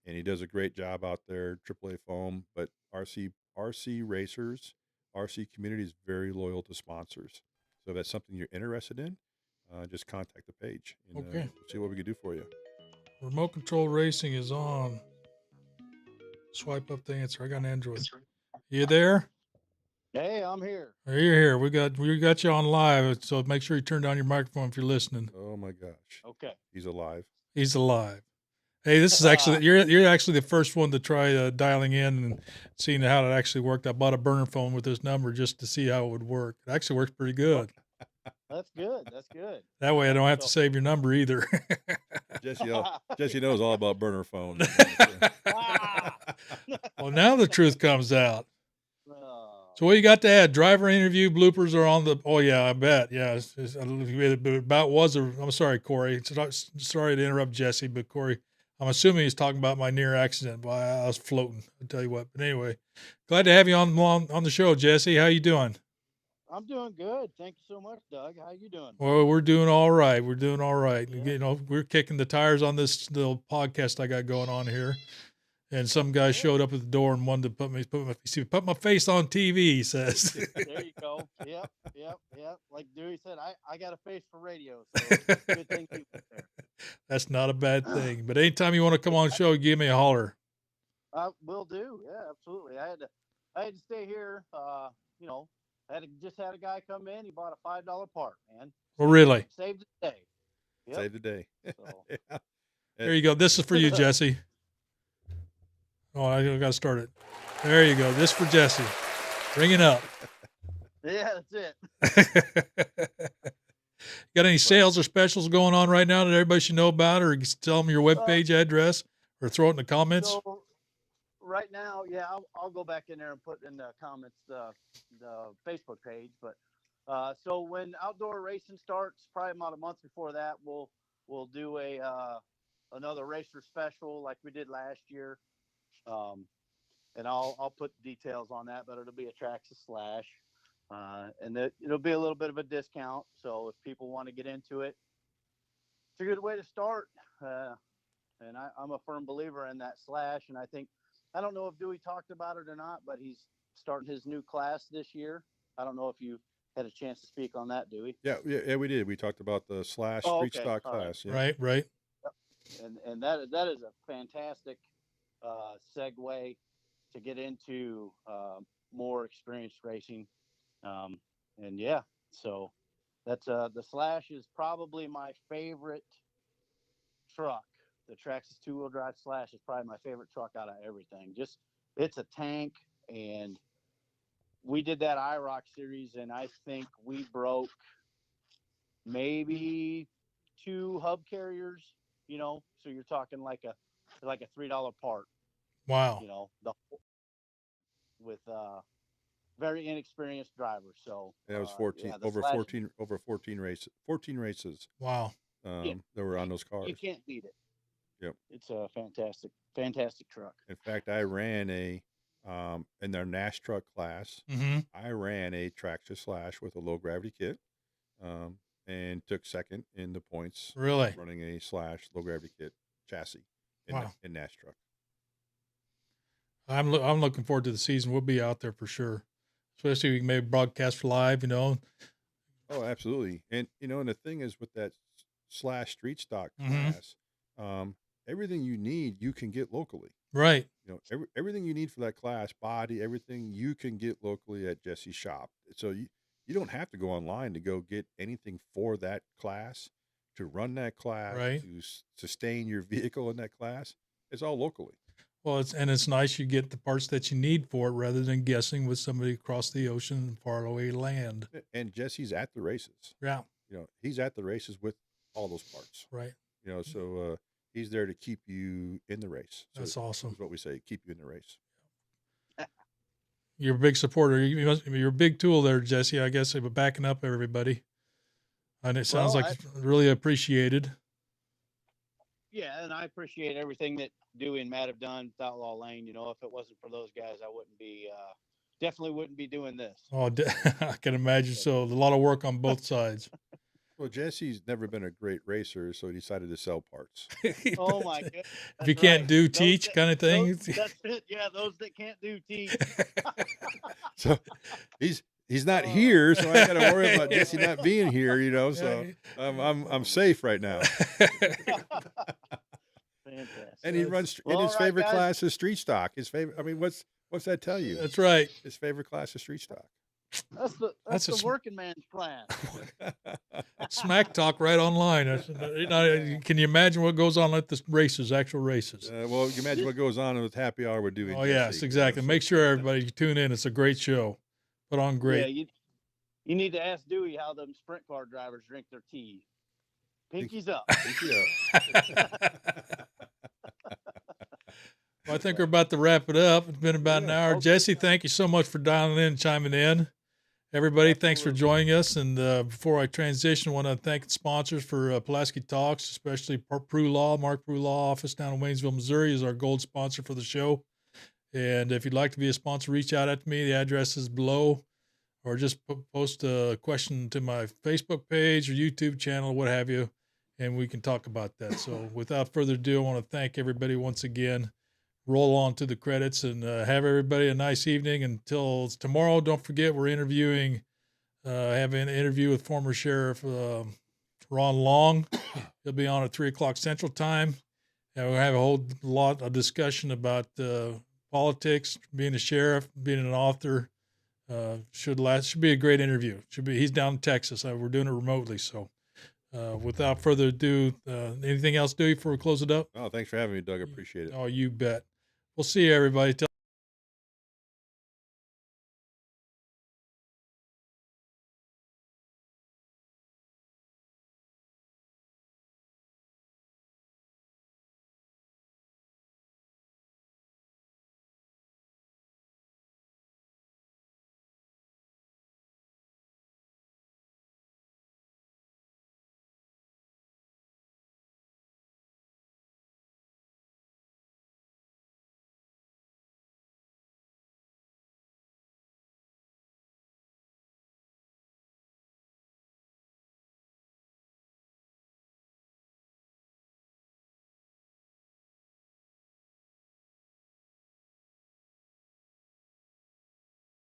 he does a great job out there, AAA Foam. But RC racers, RC community is very loyal to sponsors. So if that's something you're interested in, just contact the page and Okay. we'll see what we can do for you. Remote control racing is on. Swipe up to answer. I got an Android. You there? Hey, I'm here. You're here. We got you on live, so make sure you turn down your microphone if you're listening. Oh my gosh, Okay. he's alive. He's alive. Hey, this is actually you're actually the first one to try dialing in and seeing how it actually worked. I bought a burner phone with this number just to see how it would work. It actually works pretty good. That's good. That's good. That way, I don't have to save your number either. Jesse knows all about burner phones. Well, now the truth comes out. Oh, So what you got to add? Driver interview bloopers are on the. Oh yeah, I bet. Yeah, I'm sorry, Corey. Sorry to interrupt Jesse, but Corey, I'm assuming he's talking about my near accident while I was floating. I'll tell you what. But anyway, glad to have you on the show, Jesse. How you doing? I'm doing good. Thank you so much, Doug. How you doing? Well, we're doing all right. We're doing all right. Yeah. We're kicking the tires on this little podcast I got going on here. And some guy showed up at the door and wanted to put my face on TV, he says. There you go. Yep. Like Dewey said, I got a face for radio, so good thing you went there. That's not a bad thing. But anytime you want to come on the show, give me a holler. I will do. Yeah, absolutely. I had to stay here. Just had a guy come in. He bought a $5 part, man. Well, really? Saved the day. Yep. Save the day. So. Yeah. There you go. This is for you, Jesse. Oh, I got to start it. There you go. This for Jesse. Bring it up. Yeah, that's it. Got any sales or specials going on right now that everybody should know about, or tell them your webpage address, or throw it in the comments? So right now, yeah, I'll go back in there and put in the comments the Facebook page. But so when outdoor racing starts, probably about a month before that, we'll do another racer special like we did last year. And I'll put details on that, but it'll be a Traxxas Slash, and it'll be a little bit of a discount. So if people want to get into it, it's a good way to start. And I'm a firm believer in that Slash, and I don't know if Dewey talked about it or not, but he's starting his new class this year. I don't know if you had a chance to speak on that, Dewey. Yeah, we did. We talked about the Slash street stock class. Right. Yeah. Right. And that is a fantastic segue to get into more experienced racing. And yeah, so that's the Slash is probably my favorite truck. The Traxxas 2-wheel drive Slash is probably my favorite truck out of everything. Just it's a tank, and we did that IROC series, and I think we broke maybe 2 hub carriers. So you're talking like a $3 part. Wow. With very inexperienced drivers. So that was 14 over 14 races. Wow. That were on those cars. You can't beat it. Yep. It's a fantastic truck. In fact, I ran in their Nash truck class. Mm-hmm. I ran a Traxxas Slash with a low gravity kit, and took second in the points. Really? Running a Slash low gravity kit chassis in Nash truck. I'm looking forward to the season. We'll be out there for sure, especially we can maybe broadcast live. Oh, absolutely. And and the thing is with that slash street stock Hmm. class, everything you need you can get locally. Right. Everything you need for that class, body, everything you can get locally at Jesse's shop. So you don't have to go online to go get anything for that class, to run that class, Right. to sustain your vehicle in that class. It's all locally. Well, it's nice you get the parts that you need for it rather than guessing with somebody across the ocean in far away land. And Jesse's at the races. Yeah. He's at the races with all those parts. Right. So he's there to keep you in the race. So That's awesome. That's what we say, keep you in the race. You're a big supporter. You're a big tool there, Jesse. I guess backing up everybody, and it sounds like it's really appreciated. Yeah, and I appreciate everything that Dewey and Matt have done with Outlaw Lane. If it wasn't for those guys, I wouldn't be definitely wouldn't be doing this. Oh, I can imagine. So a lot of work on both sides. Well, Jesse's never been a great racer, so he decided to sell parts. Oh my goodness! If you can't do, teach kind of thing. That's it. Yeah, those that can't do, teach. So he's not here, so I got to worry about Jesse not being here. So I'm safe right now. Fantastic. And he runs, and his favorite class is street stock. His favorite. I mean, what's that tell you? That's right. His favorite class is street stock. That's the working man's class. Smack talk right online. Can you imagine what goes on at the races, actual races? Well, you imagine what goes on with happy hour we're doing. Oh, yes, exactly. Make sure everybody tune in. It's a great show. Put on great. Yeah, you need to ask Dewey how them sprint car drivers drink their tea. Pinkies up. Pinky up. Well, I think we're about to wrap it up. It's been about an hour. Okay. Jesse, thank you so much for dialing in and chiming in. Everybody, absolutely. Thanks for joining us. And before I transition, I want to thank the sponsors for Pulaski Talks, especially Prue Law. Mark Prue Law office down in Waynesville, Missouri is our gold sponsor for the show. And if you'd like to be a sponsor, reach out to me. The address is below, or just post a question to my Facebook page or YouTube channel, what have you, and we can talk about that. So without further ado, I want to thank everybody once again. Roll on to the credits and have everybody a nice evening. Until tomorrow, don't forget we're interviewing, having an interview with former Sheriff Ron Long. He'll be on at 3:00 Central Time. And we'll have a whole lot of discussion about politics, being a sheriff, being an author. Should be a great interview. He's down in Texas. We're doing it remotely. So without further ado, anything else, Dewey, before we close it up? Oh, thanks for having me, Doug. I appreciate it. Oh, you bet. We'll see you, everybody.